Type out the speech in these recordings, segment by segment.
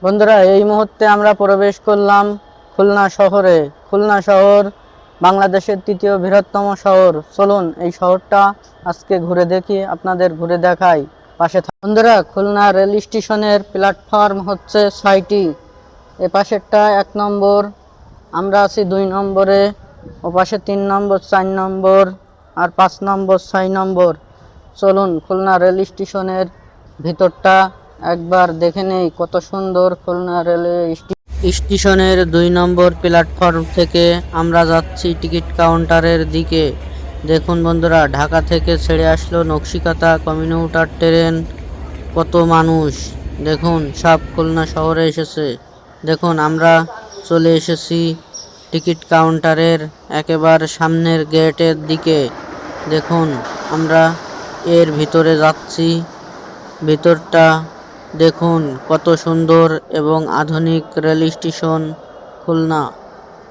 বন্ধুরা, এই মুহূর্তে আমরা প্রবেশ করলাম খুলনা শহরে। খুলনা শহর বাংলাদেশের তৃতীয় বৃহত্তম শহর। চলুন এই শহরটা আজকে ঘুরে দেখি, আপনাদের ঘুরে দেখাই। বন্ধুরা, খুলনা রেল স্টেশনের প্ল্যাটফর্ম হচ্ছে 6টি। এ পাশেরটা 1 নম্বর, আমরা আছি 2 নম্বরে, ও পাশে 3 নম্বর, 4 নম্বর, আর 5 নম্বর, 6 নম্বর। চলুন খুলনা রেল স্টেশনের ভিতরটা একবার দেখে নেই, কত সুন্দর খুলনা রেলওয়ে স্টেশনের 2 নম্বর প্ল্যাটফর্ম থেকে আমরা যাচ্ছি টিকিট কাউন্টারের দিকে। দেখুন বন্ধুরা, ঢাকা থেকে ছেড়ে আসলো নকশিকাতা কমিউটার ট্রেন। কত মানুষ দেখুন, সব খুলনা শহরে এসেছে। দেখুন আমরা চলে এসেছি টিকিট কাউন্টারের একেবারে সামনের গেটের দিকে। দেখুন আমরা এর ভিতরে যাচ্ছি। ভিতরটা দেখুন কত সুন্দর এবং আধুনিক রেল স্টেশন। খুলনা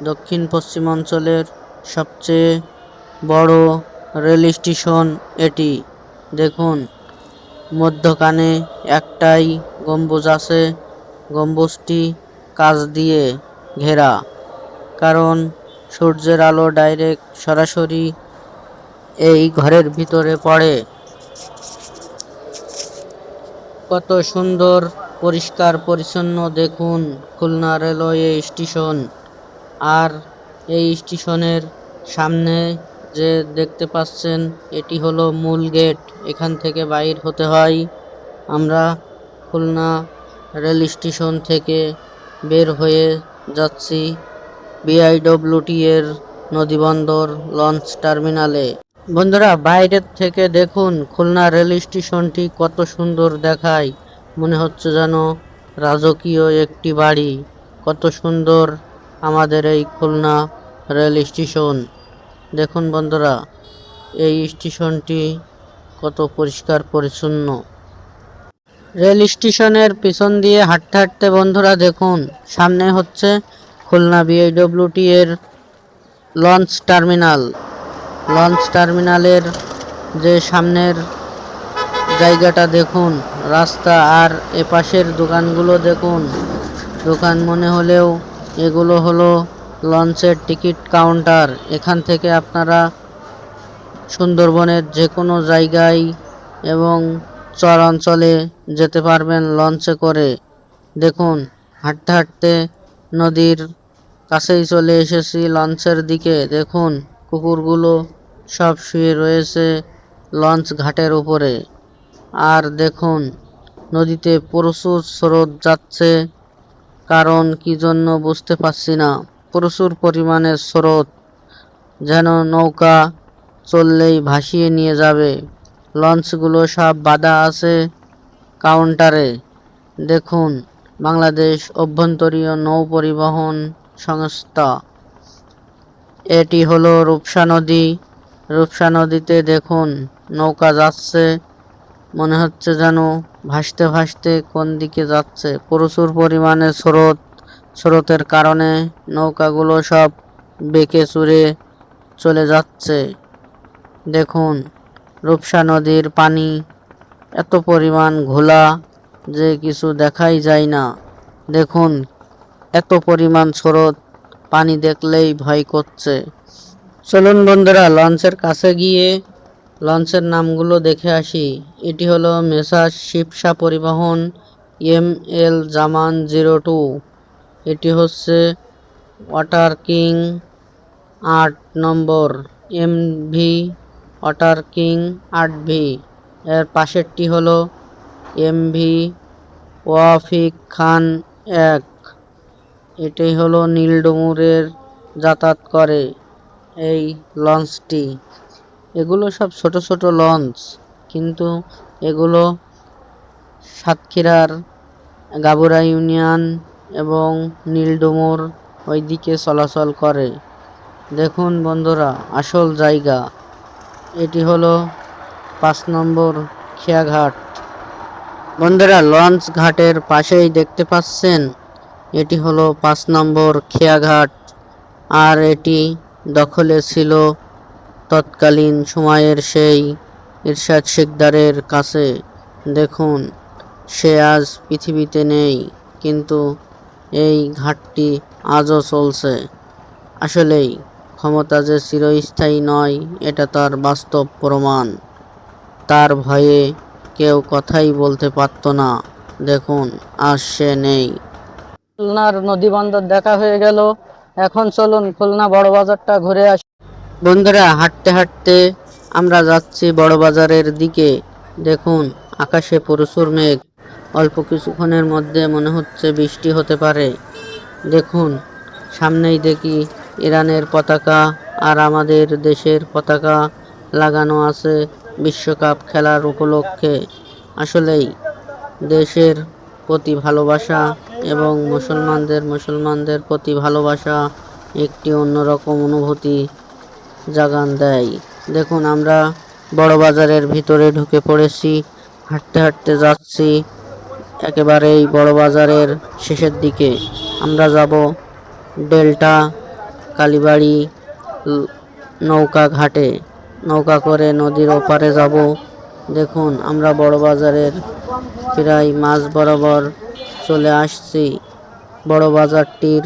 দক্ষিণ পশ্চিমাঞ্চলের সবচেয়ে বড় রেল স্টেশন এটি। দেখুন মধ্যখানে একটাই গম্বুজ আছে। গম্বুজটি কাঁচ দিয়ে ঘেরা, কারণ সূর্যের আলো ডাইরেক্ট সরাসরি এই ঘরের ভিতরে পড়ে। কত সুন্দর পরিষ্কার পরিচ্ছন্ন দেখুন খুলনা রেলওয়ে স্টেশন। আর এই স্টেশনের সামনে যে দেখতে পাচ্ছেন, এটি হলো মূল গেট। এখান থেকে বাইর হতে হয়। আমরা খুলনা রেল স্টেশন থেকে বের হয়ে যাচ্ছি বিআইডব্লিউটি এর নদীবন্দর লঞ্চ টার্মিনালে। বন্ধুরা, বাইরের থেকে দেখুন খুলনা রেল স্টেশনটি কত সুন্দর দেখায়, মনে হচ্ছে যেন রাজকীয় একটি বাড়ি। কত সুন্দর আমাদের এই খুলনা রেল স্টেশন। দেখুন বন্ধুরা, এই স্টেশনটি কত পরিষ্কার পরিচ্ছন্ন। রেল স্টেশনের পিছন দিয়ে হাঁটতে হাঁটতে বন্ধুরা দেখুন, সামনে হচ্ছে খুলনা বিআইডব্লিউটি এর লঞ্চ টার্মিনাল। লঞ্চ টার্মিনালের যে সামনের জায়গাটা দেখুন, রাস্তা, আর এপাশের দোকানগুলো দেখুন। দোকান মনে হলেও এগুলো হলো লঞ্চের টিকিট কাউন্টার। এখান থেকে আপনারা সুন্দরবনের যে কোনো জায়গায় এবং চর অঞ্চলে যেতে পারবেন লঞ্চে করে। দেখুন হাঁটতে হাঁটতে নদীর কাছেই চলে এসেছি লঞ্চের দিকে। দেখুন কুকুরগুলো সব শুয়ে রয়েছে লঞ্চ ঘাটের উপরে। আর দেখুন নদীতে প্রচুর স্রোত যাচ্ছে, কারণ কি জন্য বুঝতে পারছি না। প্রচুর পরিমাণে স্রোত, যেন নৌকা চললেই ভাসিয়ে নিয়ে যাবে। লঞ্চগুলো সব বাঁধা আছে কাউন্টারে। দেখুন বাংলাদেশ অভ্যন্তরীণ নৌ পরিবহন সংস্থা। এটি হলো রূপসা নদী। রূপসা নদীতে দেখুন নৌকা যাচ্ছে, মনে হচ্ছে যেন ভাসতে ভাসতে কোন দিকে যাচ্ছে। প্রচুর পরিমাণে স্রোত, স্রোতের কারণে নৌকাগুলো সব বেঁকে চুরে চলে যাচ্ছে। দেখুন রূপসা নদীর পানি এত পরিমাণ ঘোলা যে কিছু দেখাই যায় না। দেখুন এত পরিমাণ স্রোত, পানি দেখলেই ভয় করছে। চলুন বন্ধুরা, লঞ্চের কাছে গিয়ে লঞ্চের নামগুলো দেখে আসি। এটি হলো মেসার্স শিবসা পরিবহন ML জামান 02। এটি হচ্ছে ওয়াটার কিং 8 নম্বর, MV ওয়াটার কিং 8V। এর পাশেরটি হলো MV ওয়াফিক খান 1। এটাই হলো নীলডুমুরের যাতায়াত করে এই লঞ্চটি। এগুলো সব ছোট ছোট লঞ্চ, কিন্তু এগুলো সাতক্ষীরার গাবুরা ইউনিয়ন এবং নীলডুমুর ওইদিকে চলাচল করে। দেখুন বন্ধুরা আসল জায়গা। এটি হলো 5 নম্বর খেয়াঘাট। বন্ধুরা, লঞ্চ ঘাটের পাশেই দেখতে পাচ্ছেন, এটি হলো 5 নম্বর খেয়াঘাট। আর এটি দখলে ছিল তৎকালীন সময়ের সেই ইরশাদ শিকদারের কাছে। দেখুন সে আজ পৃথিবীতে নেই, কিন্তু এই ঘাটটি আজও চলছে। আসলেই ক্ষমতা যে চিরস্থায়ী নয়, এটা তার বাস্তব প্রমাণ। তার ভয়ে কেউ কথাই বলতে পারত না। দেখুন, আজ সে নেই। খুলনার নদী বন্দর দেখা হয়ে গেল। এখন চলুন খুলনা বড় বাজারটা ঘুরে আসি। বন্ধুরা, হাঁটতে হাঁটতে আমরা যাচ্ছি বড় বাজারের দিকে। দেখুন, আকাশে প্রচুর মেঘ। অল্প কিছুক্ষণের মধ্যে মনে হচ্ছে বৃষ্টি হতে পারে। দেখুন, সামনেই দেখি ইরানের পতাকা আর আমাদের দেশের পতাকা লাগানো আছে বিশ্বকাপ খেলার উপলক্ষে। আসলেই দেশের প্রতি ভালোবাসা এবং মুসলমানদের প্রতি ভালোবাসা একটি অন্যরকম অনুভূতি জাগান দেয়। দেখুন, আমরা বড় বাজারের ভিতরে ঢুকে পড়েছি। হাঁটতে হাঁটতে যাচ্ছি একেবারেই বড় বাজারের শেষের দিকে। আমরা যাব ডেল্টা কালীবাড়ি নৌকা ঘাটে। নৌকা করে নদীর ওপারে যাব। দেখুন, আমরা বড় বাজারের প্রায় মাঝ বরাবর চলে আসছি। বড় বাজারটির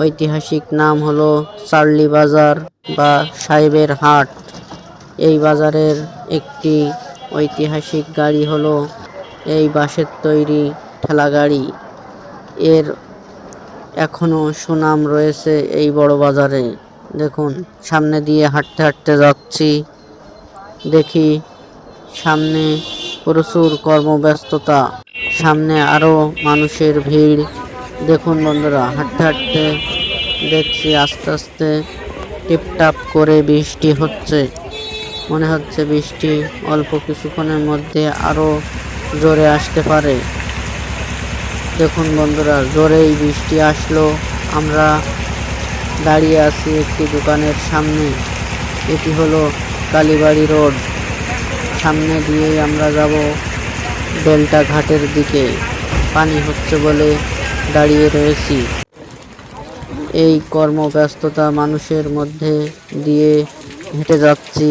ঐতিহাসিক নাম হলো চার্লি বাজার বা সাহেবের হাট। এই বাজারের একটি ঐতিহাসিক গাড়ি হলো এই বাঁশের তৈরি ঠেলা গাড়ি। এর এখনো সুনাম রয়েছে এই বড় বাজারে। দেখুন, সামনে দিয়ে হাঁটতে হাঁটতে যাচ্ছি। দেখি সামনে প্রচুর কর্মব্যস্ততা, সামনে আরো মানুষের ভিড়। দেখুন বন্ধুরা, হাঁটতে হাঁটতে দেখছি আস্তে আস্তে টিপটাপ করে বৃষ্টি হচ্ছে। মনে হচ্ছে বৃষ্টি অল্প কিছুক্ষণের মধ্যে আরো জোরে আসতে পারে। দেখুন বন্ধুরা, জোরেই বৃষ্টি আসলো। আমরা দাঁড়িয়ে আছি একটি দোকানের সামনে। এটি হলো কালীবাড়ি রোড। সামনে দিয়েই আমরা যাব ডেল্টা ঘাটের দিকে। পানি হচ্ছে বলে দাঁড়িয়ে রয়েছি। এই কর্মব্যস্ততা মানুষের মধ্যে দিয়ে হেঁটে যাচ্ছি,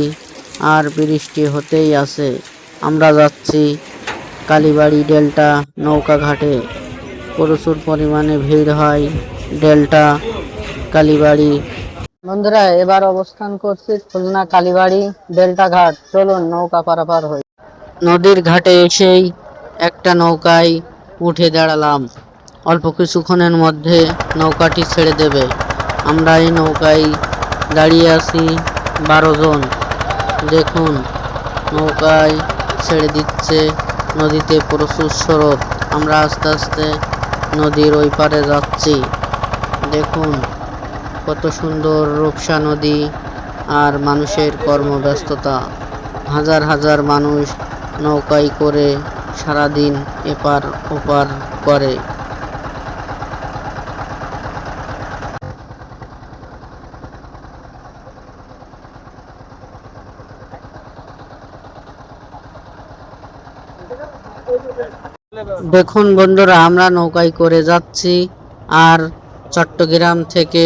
আর বৃষ্টি হতেই আছে। আমরা যাচ্ছি কালীবাড়ি ডেল্টা নৌকা ঘাটে। প্রচুর পরিমাণে ভিড় হয় ডেল্টা কালীবাড়ি। বন্ধুরা, এবার অবস্থান করছি খুলনা কালীবাড়ি ডেল্টা ঘাট। চলুন নৌকা পারাপার হই। নদীর ঘাটে এসেই একটা নৌকায় উঠে দাঁড়ালাম। অল্প কিছুক্ষণের মধ্যে নৌকাটি ছেড়ে দেবে। আমরা এই নৌকায় দাঁড়িয়ে আছি 12 জন। দেখুন, নৌকায় ছেড়ে দিচ্ছে। নদীতে প্রচুর স্রোত। আমরা আস্তে আস্তে নদীর ওই পারে যাচ্ছি। দেখুন, কত সুন্দর রূপসা নদী আর মানুষের কর্মব্যস্ততা। হাজার হাজার মানুষ নৌকায় করে সারাদিন এপার ওপার করে। দেখুন বন্ধুরা, আমরা নৌকায় করে যাচ্ছি আর চট্টগ্রাম থেকে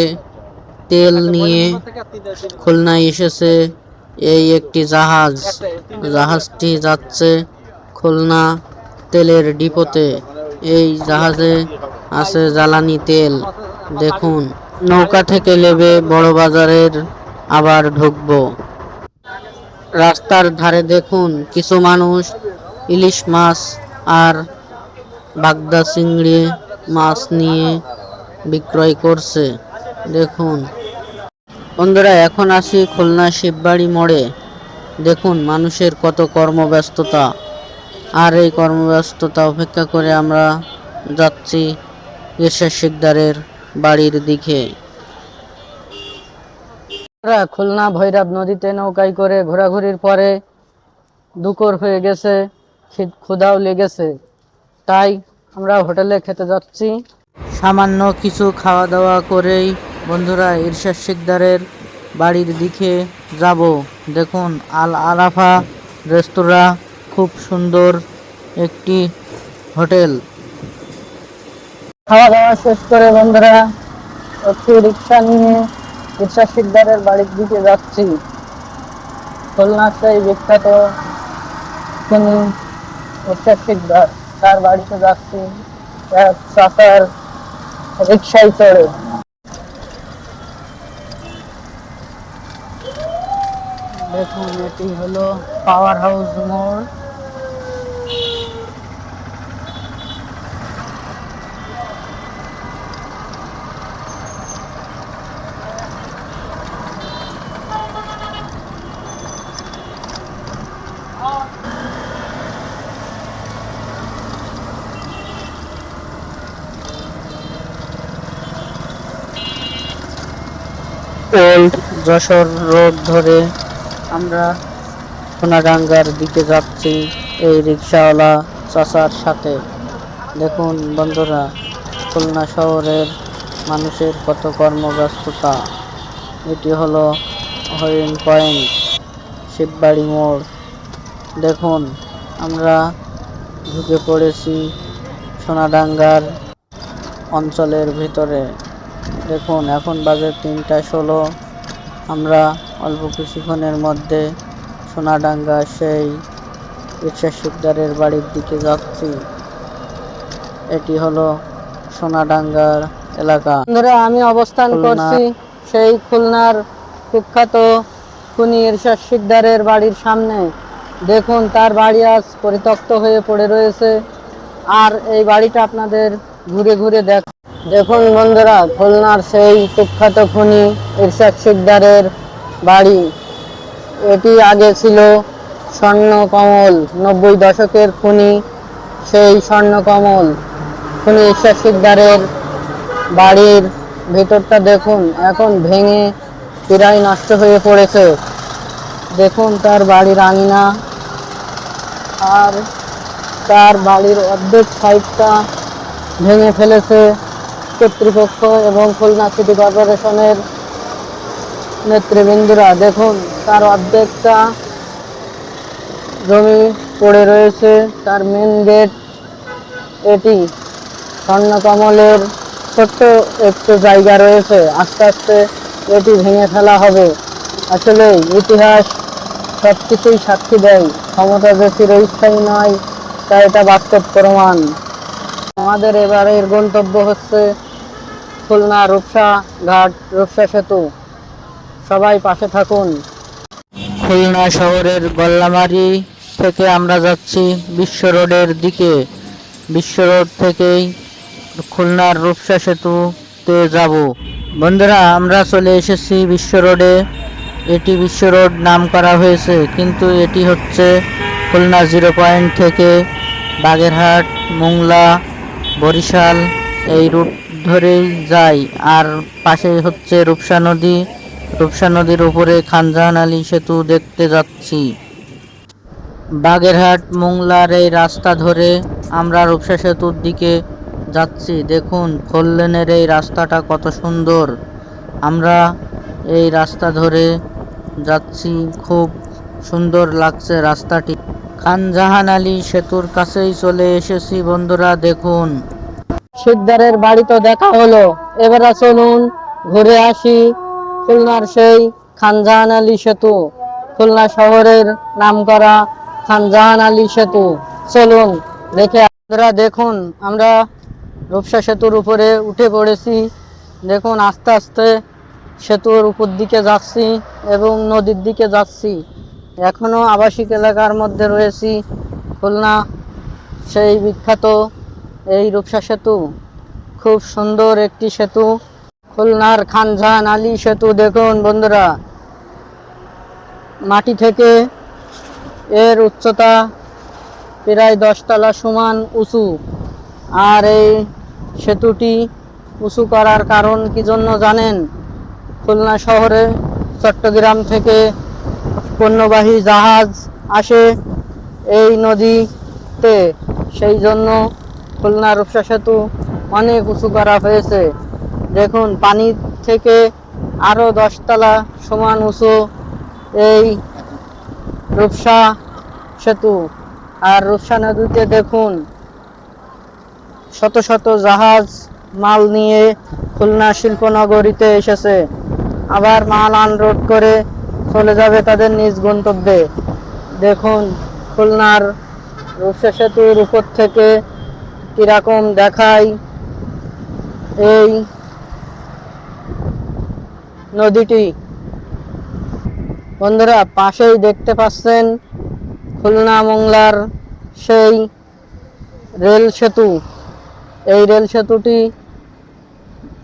তেল নিয়ে খুলনায় এসেছে এই একটি জাহাজ। জাহাজটি যাচ্ছে খুলনা তেলের ডিপোতে। এই জাহাজে আছে জ্বালানি তেল। দেখুন, নৌকা থেকে নেমে বড় বাজারের আবার ঢুকবো। রাস্তার ধারে দেখুন কিছু মানুষ ইলিশ মাছ আর বাগদা চিংড়ি মাছ নিয়ে বিক্রয় করছে। দেখুন বন্ধুরা, এখন আসি খুলনা শিববাড়ি মোড়ে। দেখুন মানুষের কত কর্মব্যস্ততা, আর এই কর্মব্যস্ততা উপেক্ষা করে আমরা যাচ্ছি ইরশাদ শিকদারের বাড়ির দিকে। খুলনা ভৈরব নদীতে নৌকায় করে ঘোরাঘুরির পরে দুপুর হয়ে গেছে, ক্ষুধাও লেগেছে, তাই আমরা হোটেলে খেতে যাচ্ছি। সামান্য কিছু খাওয়া দাওয়া করেই বন্ধুরা ইরশাদ শিকদারের বাড়ির দিকে যাব। দেখুন, আল আরাফা রেস্তোরাঁ, খুব সুন্দর একটি হোটেল। খাওয়া দাওয়া শেষ করে বন্ধুরা একটি রিক্সা নিয়ে ইরশাদ শিকদারের বাড়ির দিকে যাচ্ছি। খুলনার সেই বিখ্যাত তিনি ইরশাদ শিকদার, তার বাড়িতে যাচ্ছি। এক চাচার রিক্সায় চড়ে। দেখুন এটি হলো পাওয়ার হাউস মোড়। ওল্ড যশোর রোড ধরে আমরা সোনাডাঙ্গার দিকে যাচ্ছি এই রিক্সাওয়ালা চাচার সাথে। দেখুন বন্ধুরা, খুলনা শহরের মানুষের কত কর্মব্যস্ততা। এটি হলো হরিণ পয়েন্ট, শিববাড়ি মোড়। দেখুন আমরা ঢুকে পড়েছি সোনাডাঙ্গার অঞ্চলের ভিতরে। দেখুন এখন বাজে 3টা 16। আমরা অল্প কিছুক্ষণের মধ্যে সোনাডাঙ্গা সেই রিক্সা শিকদারের বাড়ির দিকে যাচ্ছি। এটি হলো সোনাডাঙ্গার এলাকা। বন্ধুরা, আমি অবস্থান করছি সেই খুলনার কুখ্যাত খুনি ইরশাদ শিকদারের বাড়ির সামনে। দেখুন তার বাড়ি আজ পরিত্যক্ত হয়ে পড়ে রয়েছে, আর এই বাড়িটা আপনাদের ঘুরে ঘুরে দেখুন বন্ধুরা, খুলনার সেই কুখ্যাত খুনি ইরশাদ শিকদারের বাড়ি। এটি আগে ছিল স্বর্ণকমল, 90 দশকের খুনি সেই স্বর্ণকমল খুনি ইরশাদ শিকদারের বাড়ির ভেতরটা দেখুন এখন ভেঙে প্রায় নষ্ট হয়ে পড়েছে। দেখুন তার বাড়ির আঙিনা, আর তার বাড়ির অর্ধেক সাইডটা ভেঙে ফেলেছে কর্তৃপক্ষ এবং খুলনা সিটি কর্পোরেশনের নেতৃবৃন্দরা। দেখুন তার অর্ধেকটা জমি পড়ে রয়েছে, তার মেন গেট এটি। স্বর্ণকমলের ছোট্ট একটু জায়গা রয়েছে, আস্তে আস্তে এটি ভেঙে ফেলা হবে। আসলে ইতিহাস সব কিছুই সাক্ষী দেয়, ক্ষমতা যে চিরস্থায়ী নয় তা এটা বাস্তব প্রমাণ। আমাদের এবারের গন্তব্য হচ্ছে খুলনা রূপসা ঘাট, রূপসা সেতু। সবাই পাশে থাকুন। খুলনা শহরের গল্লামারি থেকে আমরা যাচ্ছি বিশ্ব রোডের দিকে। বিশ্ব রোড থেকেই খুলনার রূপসা সেতুতে যাব। বন্ধুরা, আমরা চলে এসেছি বিশ্ব রোডে। এটি বিশ্ব রোড নাম করা হয়েছে, কিন্তু এটি হচ্ছে খুলনা 0 পয়েন্ট থেকে বাগেরহাট, মোংলা, বরিশাল এই রুট ধরেই যায়। আর পাশেই হচ্ছে রূপসা নদী। রূপসা নদীর উপরে খানজাহান আলী সেতু দেখতে যাচ্ছি। বাগেরহাট মোংলার এই রাস্তা ধরে আমরা রূপসা সেতুর দিকে যাচ্ছি। দেখুন 4 লেনের এই রাস্তাটা কত সুন্দর। আমরা এই রাস্তা ধরে যাচ্ছি, খুব সুন্দর লাগছে রাস্তাটি। খানজাহান আলী সেতুর কাছেই চলে এসেছি বন্ধুরা। দেখুন শিকদারের বাড়ি তো দেখা হলো, এবার চলুন ঘুরে আসি খুলনার সেই খানজাহান আলী সেতু, খুলনা শহরের নামকরা খানজাহান আলী সেতু। চলুন দেখে। আপনারা দেখুন আমরা রূপসা সেতুর উপরে উঠে পড়েছি। দেখুন আস্তে আস্তে সেতুর উপর দিকে যাচ্ছি এবং নদীর দিকে যাচ্ছি। এখনো আবাসিক এলাকার মধ্যে রয়েছি। খুলনা সেই বিখ্যাত এই রূপসা সেতু, খুব সুন্দর একটি সেতু, খুলনার খানজাহান আলী সেতু। দেখুন বন্ধুরা, মাটি থেকে এর উচ্চতা প্রায় 10 তলা সমান উঁচু। আর এই সেতুটি উঁচু করার কারণ কি জন্য জানেন? খুলনা শহরে চট্টগ্রাম থেকে পণ্যবাহী জাহাজ আসে এই নদীতে, সেই জন্য খুলনা রূপসা সেতু অনেক উঁচু করা হয়েছে। দেখুন পানি থেকে আরও 10 তলা সমান উঁচু এই রূপসা সেতু। আর রূপসা নদীতে দেখুন শত শত জাহাজ মাল নিয়ে খুলনা শিল্পনগরীতে এসেছে, আবার মাল আনলোড করে চলে যাবে তাদের নিজ গন্তব্যে। দেখুন খুলনার রূপসা সেতুর উপর থেকে কিরকম দেখায় এই নদীটি। বন্ধুরা, পাশেই দেখতে পাচ্ছেন খুলনা মোংলার সেই রেল সেতু। এই রেল সেতুটি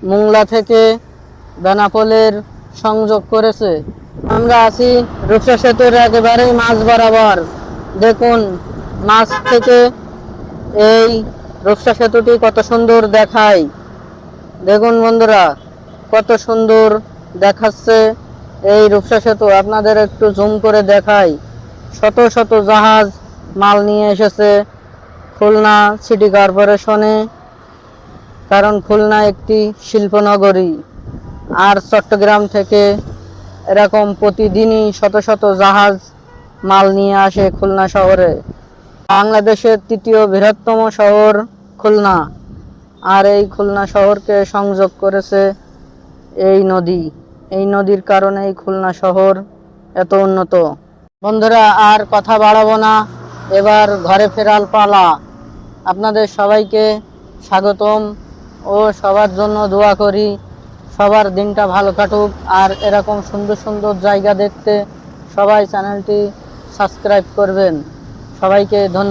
মোংলা থেকে বেনাপোলের সংযোগ করেছে। আমরা আছি রূপসা সেতুর একেবারেই মাঝ বরাবর। দেখুন, মাছ থেকে এই রূপসা সেতুটি কত সুন্দর দেখায়। দেখুন বন্ধুরা, কত সুন্দর দেখাচ্ছে এই রূপসা সেতু। আপনাদের একটু জুম করে দেখাই। শত শত জাহাজ মাল নিয়ে এসেছে খুলনা সিটি কর্পোরেশনে, কারণ খুলনা একটি শিল্পনগরী। আর চট্টগ্রাম থেকে এরকম প্রতিদিনই শত শত জাহাজ মাল নিয়ে আসে খুলনা শহরে। বাংলাদেশের তৃতীয় বৃহত্তম শহর খুলনা, আর এই খুলনা শহরকে সংযোগ করেছে এই নদী। এই নদীর কারণেই খুলনা শহর এত উন্নত। বন্ধুরা, আর কথা বাড়াবো না, এবার ঘরে ফেরার পালা। আপনাদের সবাইকে স্বাগতম ও সবার জন্য দোয়া করি সবার দিনটা ভালো কাটুক। আর এরকম সুন্দর সুন্দর জায়গা দেখতে সবাই চ্যানেলটি সাবস্ক্রাইব করবেন। সবাইকে ধন্যবাদ।